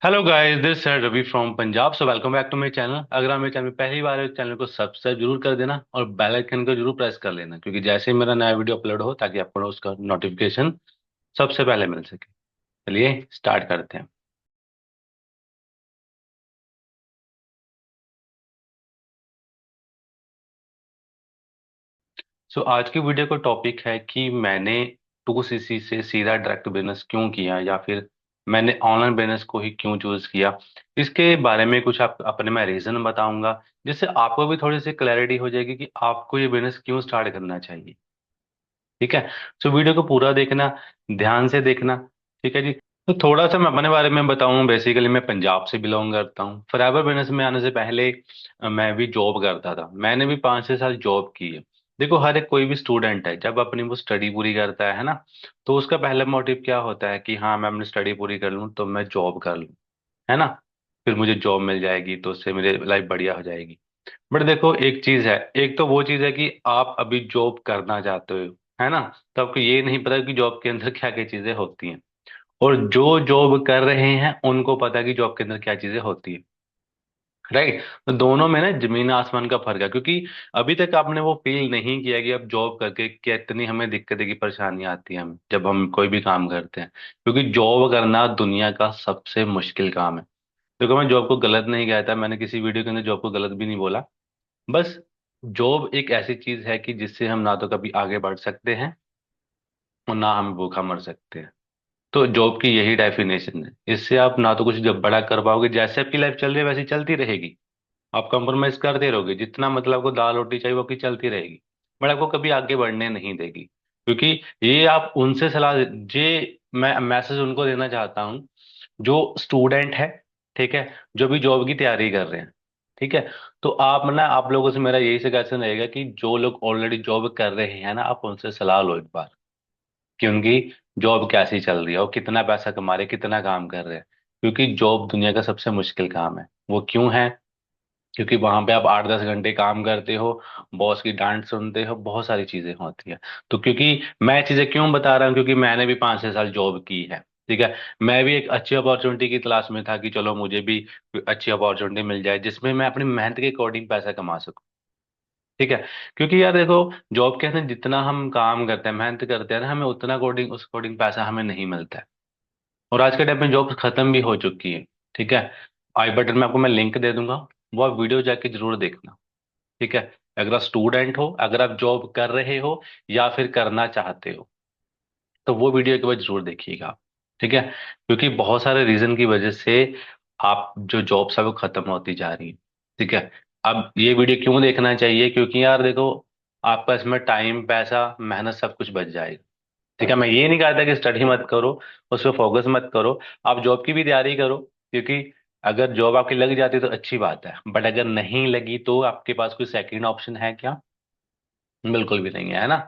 Hello guys, this है Ravi from Punjab. So welcome back to my channel. अगर आप मेरे चैनल में पहली बार है तो चैनल को सब्सक्राइब जरूर कर देना और बेल आइकन को जरूर प्रेस कर लेना, क्योंकि जैसे ही मेरा नया वीडियो अपलोड हो ताकि आपको उसका नोटिफिकेशन सबसे पहले मिल सके। चलिए स्टार्ट करते हैं। सो आज की वीडियो का टॉपिक है कि मैंने 2CC से सीधा डायरेक्ट बिजनेस क्यों किया, या फिर मैंने ऑनलाइन बिजनेस को ही क्यों चूज किया। इसके बारे में कुछ आप अपने मैं रीजन बताऊंगा, जिससे आपको भी थोड़ी सी क्लैरिटी हो जाएगी कि आपको ये बिजनेस क्यों स्टार्ट करना चाहिए। ठीक है। तो वीडियो को पूरा देखना, ध्यान से देखना। ठीक है जी। तो थोड़ा सा मैं अपने बारे में बताऊं। बेसिकली मैं पंजाब से बिलोंग करता हूं। फॉरएवर बिजनेस में आने से पहले मैं भी जॉब करता था। मैंने भी 5 6 साल जॉब की है। देखो, हर एक कोई भी स्टूडेंट है जब अपनी वो स्टडी पूरी करता है ना, तो उसका पहला मोटिव क्या होता है कि हाँ, मैं अपनी स्टडी पूरी कर लूँ तो मैं जॉब कर लूँ, है ना। फिर मुझे जॉब मिल जाएगी तो उससे मेरी लाइफ बढ़िया हो जाएगी। बट देखो, एक चीज है। एक तो वो चीज है कि आप अभी जॉब करना चाहते हो, है ना। तो आपको ये नहीं पता कि जॉब के अंदर क्या क्या चीजें होती हैं। और जो जॉब कर रहे हैं उनको पता है कि जॉब के अंदर क्या चीजें होती है। राइट। तो दोनों में ना जमीन आसमान का फर्क है, क्योंकि अभी तक आपने वो फील नहीं किया कि अब जॉब करके कितनी हमें दिक्कतें की परेशानी आती है हमें जब हम कोई भी काम करते हैं। क्योंकि जॉब करना दुनिया का सबसे मुश्किल काम है। देखो, मैं जॉब को गलत नहीं कहता, मैंने किसी वीडियो के अंदर जॉब को गलत भी नहीं बोला। बस जॉब एक ऐसी चीज है कि जिससे हम ना तो कभी आगे बढ़ सकते हैं और ना हम भूखा मर सकते हैं। तो जॉब की यही डेफिनेशन है। इससे आप ना तो कुछ जब बड़ा कर पाओगे, जैसे आपकी लाइफ चल रही है वैसी चलती रहेगी। आप कंप्रोमाइज करते रहोगे, जितना मतलब आपको दाल रोटी चाहिए वो आपकी चलती रहेगी। बट आपको कभी आगे बढ़ने नहीं देगी, क्योंकि ये आप उनसे सलाह जे मैं मैसेज उनको देना चाहता हूँ जो स्टूडेंट है। ठीक है। जो भी जॉब की तैयारी कर रहे हैं। ठीक है। तो आप लोगों से मेरा यही सजेशन रहेगा कि जो लोग ऑलरेडी जॉब कर रहे हैं ना, आप उनसे सलाह लो एक बार कि उनकी जॉब कैसी चल रही है और कितना पैसा कमा रहे हैं, कितना काम कर रहे हैं। क्योंकि जॉब दुनिया का सबसे मुश्किल काम है। वो क्यों है? क्योंकि वहां पे आप 8 10 घंटे काम करते हो, बॉस की डांट सुनते हो, बहुत सारी चीजें होती है। तो क्योंकि मैं चीजें क्यों बता रहा हूँ, क्योंकि मैंने भी 5 6 साल जॉब की है। ठीक है। मैं भी एक अच्छी अपॉर्चुनिटी की तलाश में था कि चलो मुझे भी कोई अच्छी अपॉर्चुनिटी मिल जाए जिसमें मैं अपनी मेहनत के अकॉर्डिंग पैसा कमा सकूं। ठीक है। क्योंकि यार देखो, जॉब के अंदर जितना हम काम करते हैं, मेहनत करते हैं ना, हमें उतना अकॉर्डिंग उस अकॉर्डिंग पैसा हमें नहीं मिलता है। और आज के टाइम में जॉब खत्म भी हो चुकी है। ठीक है। आई बटन में आपको मैं लिंक दे दूंगा, वो आप वीडियो जाके जरूर देखना। ठीक है। अगर आप स्टूडेंट हो, अगर आप जॉब कर रहे हो या फिर करना चाहते हो, तो वो वीडियो एक बार जरूर देखिएगा आप। ठीक है। क्योंकि बहुत सारे रीजन की वजह से आप जो जॉब्स है वो खत्म होती जा रही है। ठीक है। अब ये वीडियो क्यों देखना चाहिए? क्योंकि यार देखो, आपका इसमें टाइम पैसा मेहनत सब कुछ बच जाएगा। ठीक है। मैं ये नहीं कहता कि स्टडी मत करो, उस पर फोकस मत करो। आप जॉब की भी तैयारी करो, क्योंकि अगर जॉब आपकी लग जाती है तो अच्छी बात है, बट अगर नहीं लगी तो आपके पास कोई सेकंड ऑप्शन है क्या? बिल्कुल भी नहीं है ना।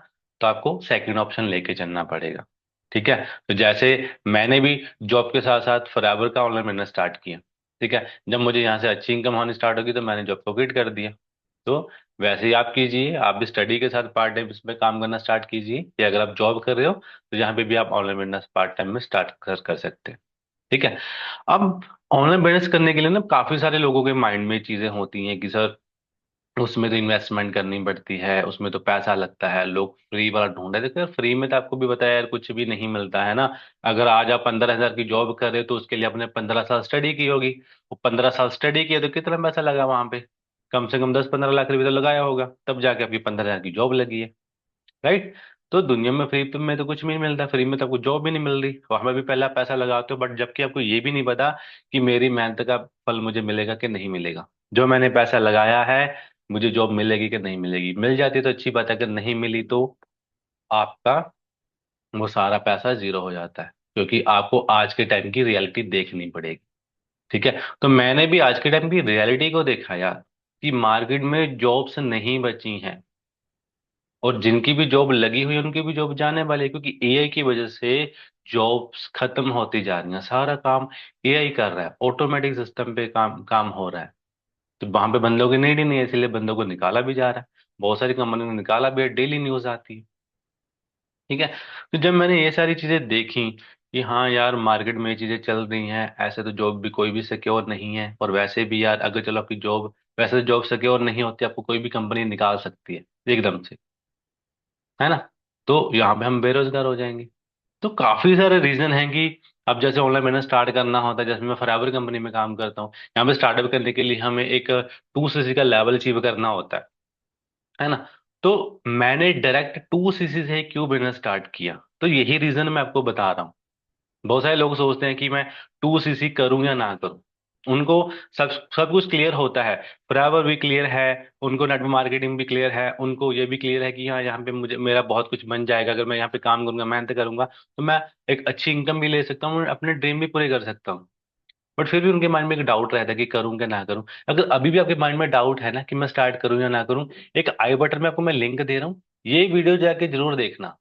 तो आपको सेकंड ऑप्शन लेके चलना पड़ेगा। ठीक है। तो जैसे मैंने भी जॉब के साथ साथ फॉरएवर का ऑनलाइन बिजनेस स्टार्ट किया। ठीक है। जब मुझे यहाँ से अच्छी इनकम होनी स्टार्ट होगी तो मैंने जॉब को क्विट कर दिया। तो वैसे ही आप कीजिए, आप भी स्टडी के साथ पार्ट टाइम इसमें काम करना स्टार्ट कीजिए, या अगर आप जॉब कर रहे हो तो यहाँ पे भी आप ऑनलाइन बिजनेस पार्ट टाइम में स्टार्ट कर सकते हैं। ठीक है। अब ऑनलाइन बिजनेस करने के लिए ना काफी सारे लोगों के माइंड में चीजें होती हैं कि सर, उसमें तो इन्वेस्टमेंट करनी पड़ती है, उसमें तो पैसा लगता है, लोग फ्री वाला ढूंढ रहे हैं। देखो यार, फ्री में तो आपको भी बताया यार, कुछ भी नहीं मिलता है ना। अगर आज आप 15 हजार की जॉब कर रहे हो तो उसके लिए आपने 15 साल स्टडी की होगी। वो 15 साल स्टडी किया तो कितना पैसा लगा वहां पे? कम से कम 10 15 लाख रुपए तो लगाया होगा, तब जाके आपकी 15 हजार की जॉब लगी है। राइट। तो दुनिया में फ्री में तो कुछ भी नहीं मिलता, फ्री में तो आपको जॉब भी नहीं मिल रही और हमें भी पहला पैसा लगाते हो, बट जबकि आपको ये भी नहीं पता कि मेरी मेहनत का फल मुझे मिलेगा कि नहीं मिलेगा। जो मैंने पैसा लगाया है, मुझे जॉब मिलेगी कि नहीं मिलेगी। मिल जाती तो अच्छी बात है, अगर नहीं मिली तो आपका वो सारा पैसा जीरो हो जाता है, क्योंकि आपको आज के टाइम की रियलिटी देखनी पड़ेगी। ठीक है। तो मैंने भी आज के टाइम की रियलिटी को देखा यार, कि मार्केट में जॉब्स नहीं बची हैं। और जिनकी भी जॉब लगी हुई है उनकी भी जॉब जाने वाली है, क्योंकि एआई की वजह से जॉब्स खत्म होती जा रही हैं। सारा काम एआई कर रहा है, ऑटोमेटिक सिस्टम पे काम काम हो रहा है। तो वहां पे बंदों की नीड ही नहीं है, इसलिए बंदों को निकाला भी जा रहा है। बहुत सारी कंपनियों ने निकाला भी है, डेली न्यूज आती है। ठीक है। तो जब मैंने ये सारी चीजें देखी कि हाँ यार मार्केट में ये चीजें चल रही हैं, ऐसे तो जॉब भी कोई भी सिक्योर नहीं है, और वैसे भी यार अगर चलो आपकी जॉब, वैसे तो जॉब सिक्योर नहीं होती, आपको कोई भी कंपनी निकाल सकती है एकदम से, है ना। तो यहाँ पे हम बेरोजगार हो जाएंगे। तो काफी सारे रीजन हैं कि अब जैसे ऑनलाइन बिजनेस स्टार्ट करना होता है, जैसे मैं फरावर कंपनी में काम करता हूँ, यहाँ पे स्टार्टअप करने के लिए हमें एक 2 सीसी का लेवल अचीव करना होता है ना। तो मैंने डायरेक्ट 2 सीसी से क्यों बिजनेस स्टार्ट किया, तो यही रीजन मैं आपको बता रहा हूँ। बहुत सारे लोग सोचते हैं कि मैं 2 सीसी करूं या ना करूं, उनको सब सब कुछ क्लियर होता है, फॉरएवर भी क्लियर है, उनको नेटवर्क मार्केटिंग भी क्लियर है, उनको ये भी क्लियर है कि हाँ यहाँ पे मुझे मेरा बहुत कुछ बन जाएगा, अगर मैं यहाँ पे काम करूंगा, मेहनत करूंगा, तो मैं एक अच्छी इनकम भी ले सकता हूँ और अपने ड्रीम भी पूरे कर सकता हूँ। बट फिर भी उनके माइंड में एक डाउट रहता है कि करूँ क्या ना करूँ। अगर अभी भी आपके माइंड में डाउट है ना कि मैं स्टार्ट करूँ या ना करूँ, एक आई बटन में आपको मैं लिंक दे रहा हूँ, ये वीडियो जाके जरूर देखना।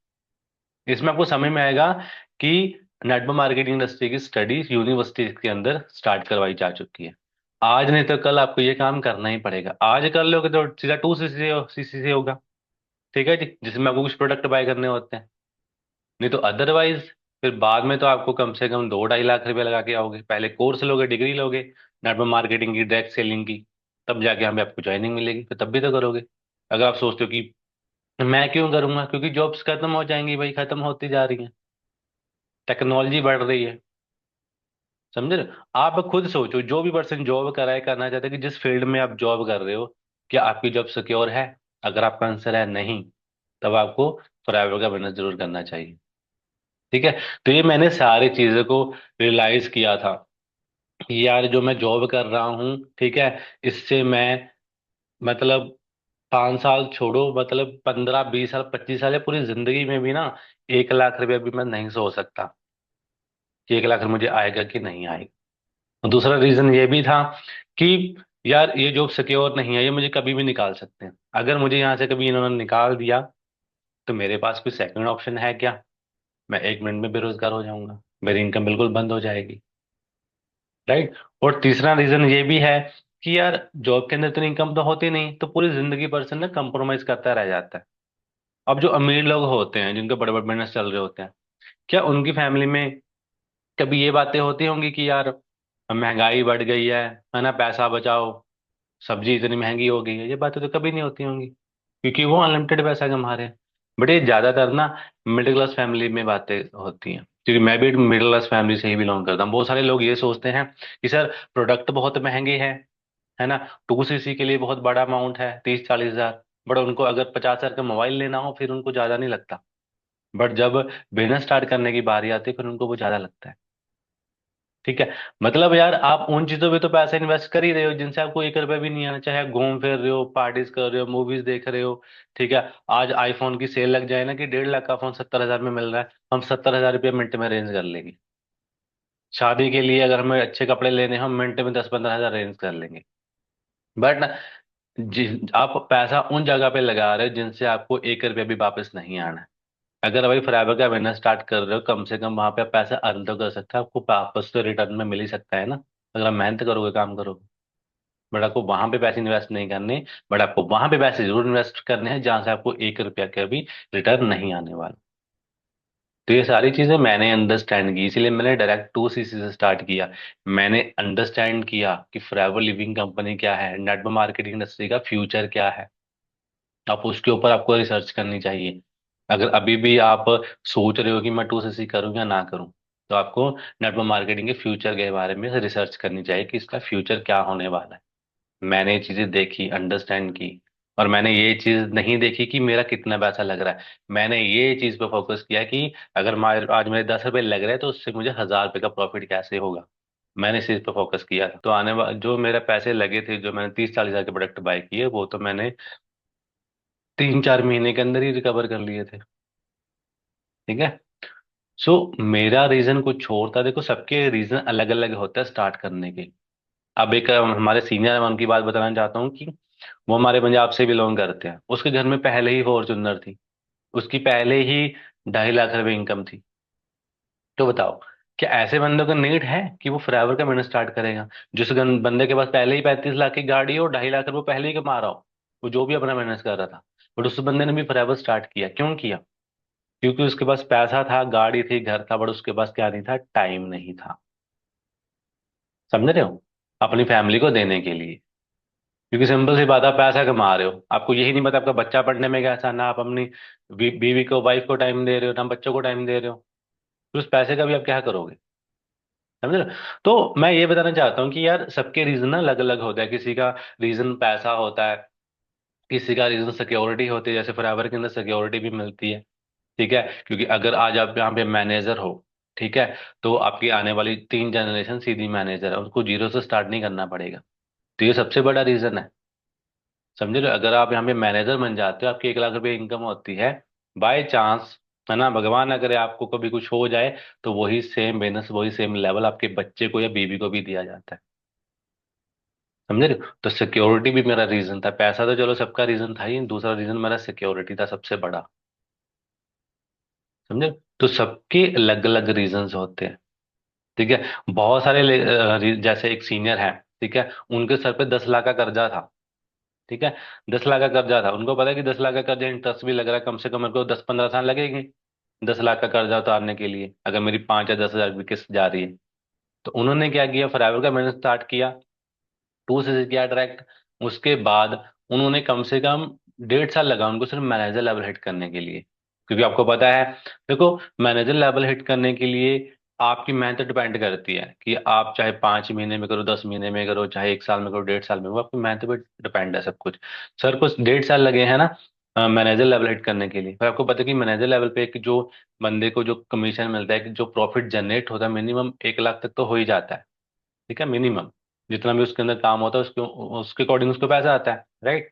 इसमें आपको समझ में आएगा कि नेटवर्क मार्केटिंग इंडस्ट्री की स्टडीज यूनिवर्सिटी के अंदर स्टार्ट करवाई जा चुकी है। आज नहीं तो कल आपको ये काम करना ही पड़ेगा, आज कर लोगे तो सीधा 2 सीसी से होगा। ठीक है जी, जिसमें आपको कुछ प्रोडक्ट बाय करने होते हैं, नहीं तो अदरवाइज फिर बाद में तो आपको कम से कम 2-2.5 लाख रुपए लगा के आओगे, पहले कोर्स लोगे, डिग्री लोगे नेटवर्क मार्केटिंग की, डायरेक्ट सेलिंग की, तब जाके हमें आपको ज्वाइनिंग मिलेगी, फिर तब भी तो करोगे। अगर आप सोचते हो कि मैं क्यों करूंगा, क्योंकि जॉब्स खत्म हो जाएंगी भाई, खत्म होती जा रही हैं, टेक्नोलॉजी बढ़ रही है, समझे ना। आप खुद सोचो, जो भी पर्सन जॉब कर रहा है, करना चाहता है, कि जिस फील्ड में आप जॉब कर रहे हो, क्या आपकी जॉब सिक्योर है? अगर आपका आंसर है नहीं, तब आपको प्राइवेट का बिजनेस जरूर करना चाहिए। ठीक है। तो ये मैंने सारी चीजों को रियलाइज किया था कि यार जो मैं जॉब कर रहा हूँ, ठीक है, इससे मैं मतलब 5 साल छोड़ो, मतलब 15-20 साल, 25 साल या पूरी जिंदगी में भी ना 1 लाख रुपया भी मैं नहीं सोच सकता कि 1 लाख मुझे आएगा कि नहीं आएगा। और दूसरा रीजन ये भी था कि यार ये जॉब सिक्योर नहीं है, ये मुझे कभी भी निकाल सकते हैं। अगर मुझे यहाँ से कभी इन्होंने निकाल दिया, तो मेरे पास कोई सेकंड ऑप्शन है क्या? मैं 1 मिनट में बेरोजगार हो जाऊंगा, मेरी इनकम बिल्कुल बंद हो जाएगी। राइट। और तीसरा रीजन ये भी है कि यार जॉब के अंदर इतनी इनकम तो होती नहीं, तो पूरी जिंदगी पर्सन ना कंप्रोमाइज करता रह जाता है। अब जो अमीर लोग होते हैं, जिनके बड़े बड़े बिजनेस चल रहे होते हैं, क्या उनकी फैमिली में कभी ये बातें होती होंगी कि यार महंगाई बढ़ गई है ना, पैसा बचाओ, सब्जी इतनी महंगी हो गई है? ये बातें तो कभी नहीं होती होंगी, क्योंकि वो अनलिमिटेड पैसा कमा रहे हैं। बट ये ज्यादातर ना मिडिल क्लास फैमिली में बातें होती हैं, क्योंकि मैं भी मिडिल क्लास फैमिली से ही बिलोंग करता हूँ। बहुत सारे लोग ये सोचते हैं कि सर प्रोडक्ट बहुत महंगे हैं, है ना, 2 सीसी के लिए बहुत बड़ा अमाउंट है, 30-40 हजार। बट उनको अगर 50 हजार का मोबाइल लेना हो, फिर उनको ज्यादा नहीं लगता। बट जब बिजनेस स्टार्ट करने की बारी आती है, फिर उनको वो ज्यादा लगता है। ठीक है। मतलब यार आप उन चीजों पे तो पैसे इन्वेस्ट कर ही रहे हो जिनसे आपको 1 रुपया भी नहीं आना, चाहे आप घूम फिर रहे हो, पार्टीज कर रहे हो, मूवीज देख रहे हो। ठीक है। आज आईफोन की सेल लग जाए ना कि 1.5 लाख का फोन 70 हजार में मिल रहा है, हम 70 हजार रुपये मिनट में रेंज कर लेंगे। शादी के लिए अगर हमें अच्छे कपड़े लेने हैं, हम मिनट में 10-15 हजार रेंज कर लेंगे। बट आप पैसा उन जगह पे लगा रहे हो जिनसे आपको 1 रुपया भी वापस नहीं आना है। अगर भाई फॉरएवर का बिजनेस स्टार्ट कर रहे हो, कम से कम वहां पे आप पैसा अर्न तो कर सकते हो, आपको वापस तो रिटर्न में मिल ही सकता है ना, अगर आप मेहनत करोगे, काम करोगे। बट आपको वहां पे पैसे इन्वेस्ट नहीं करने, बट आपको वहां पे पैसे जरूर इन्वेस्ट करने हैं जहां से आपको 1 रुपया का भी रिटर्न नहीं आने वाला। तो ये सारी चीजें मैंने अंडरस्टैंड की, इसीलिए मैंने डायरेक्ट 2 सीसी से स्टार्ट किया। मैंने अंडरस्टैंड किया कि फॉरएवर लिविंग कंपनी क्या है, नेटवर्क मार्केटिंग इंडस्ट्री का फ्यूचर क्या है। आप उसके ऊपर आपको रिसर्च करनी चाहिए। अगर अभी भी आप सोच रहे हो कि मैं 2 सीसी करूं या ना करूं, तो आपको नेटवर्क मार्केटिंग के फ्यूचर के बारे में रिसर्च करनी चाहिए कि इसका फ्यूचर क्या होने वाला है। मैंने ये चीजें देखी, अंडरस्टैंड की, और मैंने ये चीज नहीं देखी कि मेरा कितना पैसा लग रहा है। मैंने ये चीज पे फोकस किया कि अगर आज मेरे 10 रुपए लग रहे हैं, तो उससे मुझे 1,000 रुपए का प्रॉफिट कैसे होगा। मैंने इस चीज पे फोकस किया था, तो आने वाले जो मेरे पैसे लगे थे, जो मैंने 30-40 हजार के प्रोडक्ट बाय किए, वो तो मैंने 3-4 महीने के अंदर ही रिकवर कर लिए थे। ठीक है। सो मेरा रीजन कुछ और था। देखो सबके रीजन अलग अलग होते हैं स्टार्ट करने के। अब एक हमारे सीनियर है, मैं उनकी बात बताना चाहता हूँ कि वो हमारे पंजाब से बिलोंग करते हैं, उसके घर में पहले ही फॉर्च्यूनर थी, उसकी पहले ही 2.5 लाख रुपए इनकम थी। तो बताओ, क्या ऐसे बंदों का नीड है कि वो फॉरएवर का बिजनेस स्टार्ट करेगा? बंदे के पास पहले ही 35 लाख की गाड़ी हो, 2.5 लाख रुपए पहले ही कमा रहा हो, वो जो भी अपना बिजनेस कर रहा था, बट उस बंदे ने भी फॉरएवर स्टार्ट किया, क्यों किया? क्योंकि उसके पास पैसा था, गाड़ी थी, घर था, बट उसके पास क्या नहीं था, टाइम नहीं था। समझ रहे हो? अपनी फैमिली को देने के लिए। क्योंकि सिंपल सी बात है, आप पैसा कमा रहे हो, आपको यही नहीं पता आपका बच्चा पढ़ने में कैसा, ना आप अपनी बीवी को, वाइफ को टाइम दे रहे हो, ना बच्चों को टाइम दे रहे हो। तो उस पैसे का भी आप क्या करोगे? समझ रहे हो? तो मैं ये बताना चाहता हूँ कि यार सबके रीजन ना अलग अलग होता है। किसी का रीजन पैसा होता है, किसी का रीजन सिक्योरिटी होती है, जैसे फॉरएवर के अंदर सिक्योरिटी भी मिलती है। ठीक है, क्योंकि अगर आज आप यहाँ पे मैनेजर हो, ठीक है, तो आपकी आने वाली 3 जनरेशन सीधी मैनेजर है, उनको जीरो से स्टार्ट नहीं करना पड़ेगा। तो ये सबसे बड़ा रीजन है। समझ रहे हो? अगर आप यहाँ पे मैनेजर बन जाते हो, आपकी 1 लाख रुपए इनकम होती है, बाय चांस, है ना, भगवान ना करे आपको कभी कुछ हो जाए, तो वही सेम बोनस, वही सेम लेवल आपके बच्चे को या बीवी को भी दिया जाता है। समझ रहे हो? तो सिक्योरिटी भी मेरा रीजन था। पैसा तो चलो सबका रीजन था ही, दूसरा रीजन मेरा सिक्योरिटी था सबसे बड़ा। समझे? तो सबके अलग अलग रीजंस होते हैं। ठीक है। बहुत सारे जैसे एक सीनियर है, ठीक है, उनके सर पे 10 लाख का कर्जा था। ठीक है, 10 लाख का कर्जा था, उनको पता है कि 10 लाख का कर्जा, इंटरेस्ट भी लग रहा है, कम से कम मेरे को 10-15 साल लगेंगे 10 लाख का कर्जा उतारने के लिए, अगर मेरी 5 या 10 हजार की किस्त जा रही है। तो उन्होंने क्या किया, फॉरएवर का मैंने स्टार्ट किया, टू से किया डायरेक्ट। उसके बाद उन्होंने कम से कम 1.5 साल लगा उनको सिर्फ मैनेजर लेवल हिट करने के लिए। क्योंकि आपको पता है, देखो, मैनेजर लेवल हिट करने के लिए आपकी मेहनत डिपेंड करती है कि आप चाहे 5 महीने में करो, 10 महीने में करो, चाहे 1 साल में करो, 1.5 साल में, वो आपकी मेहनत पे डिपेंड है सब कुछ। सर को 1.5 साल लगे हैं ना मैनेजर लेवल हिट करने के लिए। पर आपको पता है कि मैनेजर लेवल पे कि जो बंदे को जो कमीशन मिलता है, कि जो प्रॉफिट जनरेट होता है, मिनिमम 1 लाख तक तो हो ही जाता है। ठीक है, मिनिमम जितना भी उसके अंदर काम होता है, उसके उसके अकॉर्डिंग उसको पैसा आता है, राइट?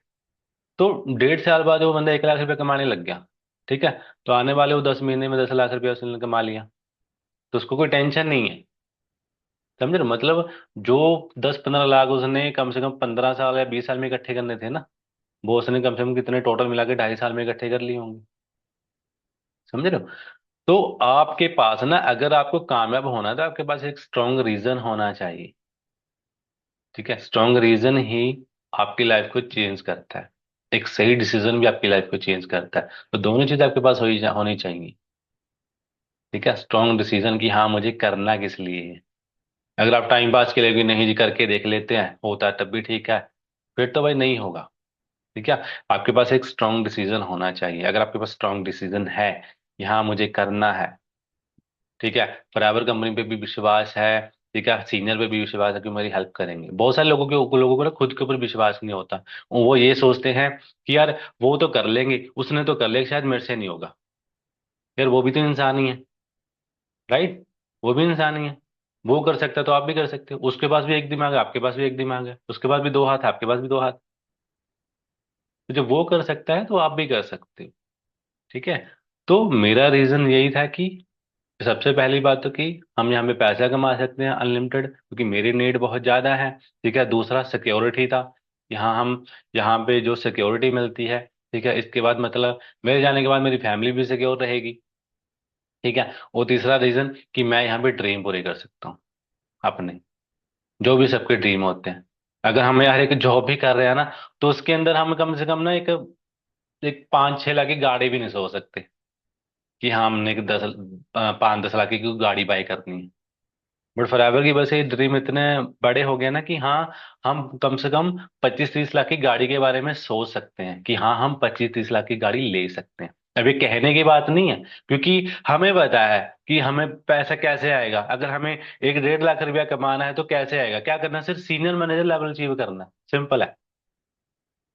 तो 1.5 साल बाद वो बंदा 1 लाख रुपए कमाने लग गया। ठीक है, तो आने वाले वो 10 महीने में 10 लाख रुपया उसने कमा लिया। तो उसको कोई टेंशन नहीं है। समझ रहे हो? मतलब जो 10-15 लाख उसने कम से कम 15 साल या 20 साल में इकट्ठे करने थे ना, वो उसने कम से कम कितने टोटल मिला के 2.5 साल में इकट्ठे कर लिए होंगे। समझ रहे हो? तो आपके पास ना, अगर आपको कामयाब होना है, तो आपके पास एक स्ट्रांग रीजन होना चाहिए। ठीक है, स्ट्रांग रीजन ही आपकी लाइफ को चेंज करता है। एक सही डिसीजन भी आपकी लाइफ को चेंज करता है। तो दोनों चीज आपके पास होनी चाहिए। ठीक है, स्ट्रांग डिसीजन की, हाँ मुझे करना किस लिए है। अगर आप टाइम पास के लिए भी नहीं जी, करके देख लेते हैं, होता है तब भी ठीक है, फिर तो भाई नहीं होगा। ठीक है, आपके पास एक स्ट्रांग डिसीजन होना चाहिए। अगर आपके पास स्ट्रांग डिसीजन है, यहाँ मुझे करना है, ठीक है, बराबर कंपनी पे भी विश्वास है, ठीक है, सीनियर पे भी विश्वास है कि मेरी हेल्प करेंगे। बहुत सारे लोगों को ना खुद के ऊपर विश्वास नहीं होता। वो ये सोचते हैं कि यार वो तो कर लेंगे, उसने तो कर लिया, शायद मेरे से नहीं होगा। यार वो भी तो इंसान ही है, राइट? वो भी इंसान ही है। वो कर सकता है तो आप भी कर सकते हो। उसके पास भी एक दिमाग है, आपके पास भी एक दिमाग है, उसके पास भी 2 हाथ है, आपके पास भी 2 हाथ। तो जब वो कर सकता है तो आप भी कर सकते हो। ठीक है। तो मेरा रीजन यही था कि सबसे पहली बात तो कि हम यहाँ पे पैसा कमा सकते हैं अनलिमिटेड, क्योंकि मेरी नीड बहुत ज्यादा है। ठीक है, दूसरा सिक्योरिटी था। यहाँ पे जो सिक्योरिटी मिलती है, ठीक है, इसके बाद मतलब मेरे जाने के बाद मेरी फैमिली भी सिक्योर रहेगी। ठीक है। और तीसरा रीजन कि मैं यहाँ पे ड्रीम पूरे कर सकता हूँ अपने, जो भी सबके ड्रीम होते हैं। अगर हम यार एक जॉब भी कर रहे हैं ना, तो उसके अंदर हम कम से कम ना एक एक 5-6 लाख की गाड़ी भी नहीं सोच सकते कि हाँ हमने एक 5-10 लाख की कोई गाड़ी बाई करनी है। बट फॉरएवर की वजह से ये ड्रीम इतने बड़े हो गए ना कि हाँ, हम कम से कम 25-30 लाख की गाड़ी के बारे में सोच सकते हैं कि हाँ हम 25-30 लाख की गाड़ी ले सकते हैं। अब ये कहने की बात नहीं है, क्योंकि हमें पता है कि हमें पैसा कैसे आएगा। अगर हमें 1-1.5 लाख रुपया कमाना है तो कैसे आएगा, क्या करना है, सिर्फ सीनियर मैनेजर लेवल अचीव करना है, सिंपल है।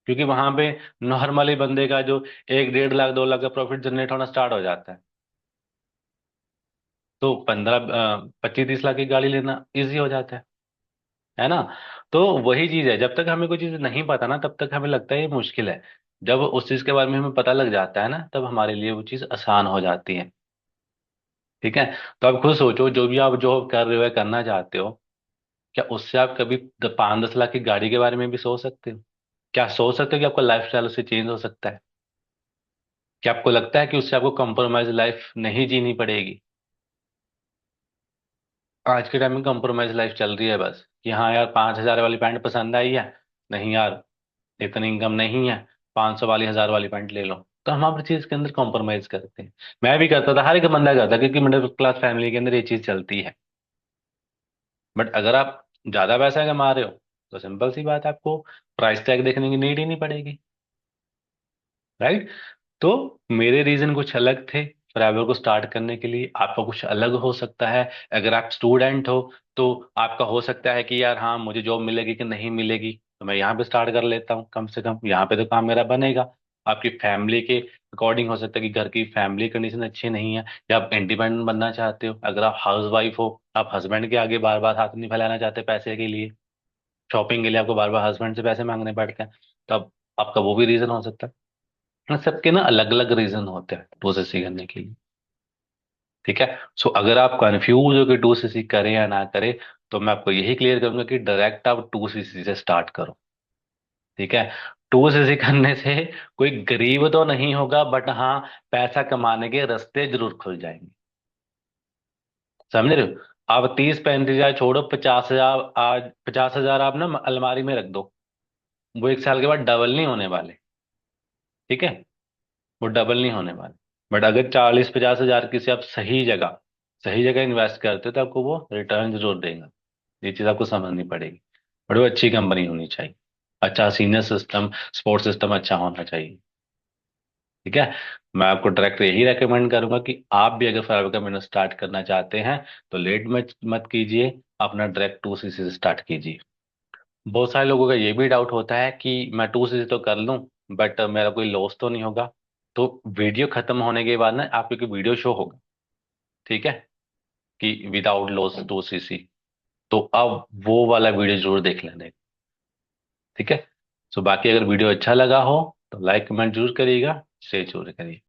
क्योंकि वहां पे नॉर्मली बंदे का जो 1-1.5 लाख 2 लाख का प्रॉफिट जनरेट होना स्टार्ट हो जाता है। तो 25-30 लाख की गाड़ी लेना इजी हो जाता है ना? तो वही चीज है, जब तक हमें कोई चीज नहीं पता ना, तब तक हमें लगता है ये मुश्किल है। जब उस चीज के बारे में हमें पता लग जाता है ना, तब हमारे लिए वो चीज आसान हो जाती है। ठीक है। तो आप खुद सोचो, जो भी आप जॉब कर रहे हो या करना चाहते हो, क्या उससे आप कभी 5-10 लाख की गाड़ी के बारे में भी सोच सकते हो? क्या सोच सकते हो कि आपका लाइफ स्टाइल उससे चेंज हो सकता है? क्या आपको लगता है कि उससे आपको कंप्रोमाइज लाइफ नहीं जीनी पड़ेगी? आज के टाइम में कंप्रोमाइज लाइफ चल रही है बस, कि हाँ यार 5 हजार वाली पैंट पसंद आई है, नहीं यार इतनी इनकम नहीं है, 500 वाली, 1000 वाली पैंट ले लो। तो हम हर चीज के अंदर कॉम्प्रोमाइज करते हैं। मैं भी करता था, हर एक बंदा करता है, क्योंकि मिडिल क्लास फैमिली के अंदर ये चीज चलती है। बट अगर आप ज्यादा पैसा कमा रहे हो, तो सिंपल सी बात है, आपको प्राइस टैग देखने की नीड ही नहीं पड़ेगी। राइट। तो मेरे रीजन कुछ अलग थे ट्रैवल को स्टार्ट करने के लिए, आपका कुछ अलग हो सकता है। अगर आप स्टूडेंट हो तो आपका हो सकता है कि यार हाँ, मुझे जॉब मिलेगी कि नहीं मिलेगी, तो मैं यहाँ पे स्टार्ट कर लेता हूँ, कम से कम यहाँ पे तो काम मेरा बनेगा। आपकी फैमिली के अकॉर्डिंग हो सकता है कि घर की फैमिली कंडीशन अच्छी नहीं है, या आप इंडिपेंडेंट बनना चाहते हो। अगर आप हाउस वाइफ हो, आप हस्बैंड के आगे बार बार हाथ नहीं फैलाना चाहते पैसे के लिए, शॉपिंग के लिए आपको बार बार हस्बैंड से पैसे मांगने पड़ते हैं, तो अब आपका वो भी रीजन हो सकता है। हाँ, सबके ना अलग अलग रीजन होते हैं टू सी करने के लिए। ठीक है। सो अगर आप कंफ्यूज हो कि टू सी करें या ना करें, तो मैं आपको यही क्लियर करूंगा कि डायरेक्ट आप टू सी से स्टार्ट करो। ठीक है। टू सी करने से कोई गरीब तो नहीं होगा, बट हाँ, पैसा कमाने के रास्ते जरूर खुल जाएंगे। समझ रहे हो? आप 30-35 हजार छोड़ो, 50 हजार, आज 50 हजार आप ना अलमारी में रख दो, वो एक साल के बाद डबल नहीं होने वाले। ठीक है। वो डबल नहीं होने वाले। बट अगर 40-50 हजार किसी आप सही जगह इन्वेस्ट करते हो, तो आपको वो रिटर्न जरूर देगा। ये चीज आपको समझनी पड़ेगी। बट वो अच्छी कंपनी होनी चाहिए, अच्छा सीनियर सिस्टम, सपोर्ट सिस्टम अच्छा होना चाहिए। ठीक है। मैं आपको डायरेक्ट यही रेकमेंड करूंगा कि आप भी अगर फाइबर का बिजनेस स्टार्ट करना चाहते हैं, तो लेट मत मत कीजिए, अपना डायरेक्ट टू सी से स्टार्ट कीजिए। बहुत सारे लोगों का ये भी डाउट होता है कि मैं टू सी तो कर लूं, बट मेरा कोई लॉस तो नहीं होगा। तो वीडियो खत्म होने के बाद ना आपको एक वीडियो शो होगा, ठीक है, कि विदाउट लॉस टू सी। तो अब वो वाला वीडियो जरूर देख लेना। ठीक है। सो बाकी अगर वीडियो अच्छा लगा हो, तो लाइक कमेंट जरूर करिएगा, शेयर जरूर करिए।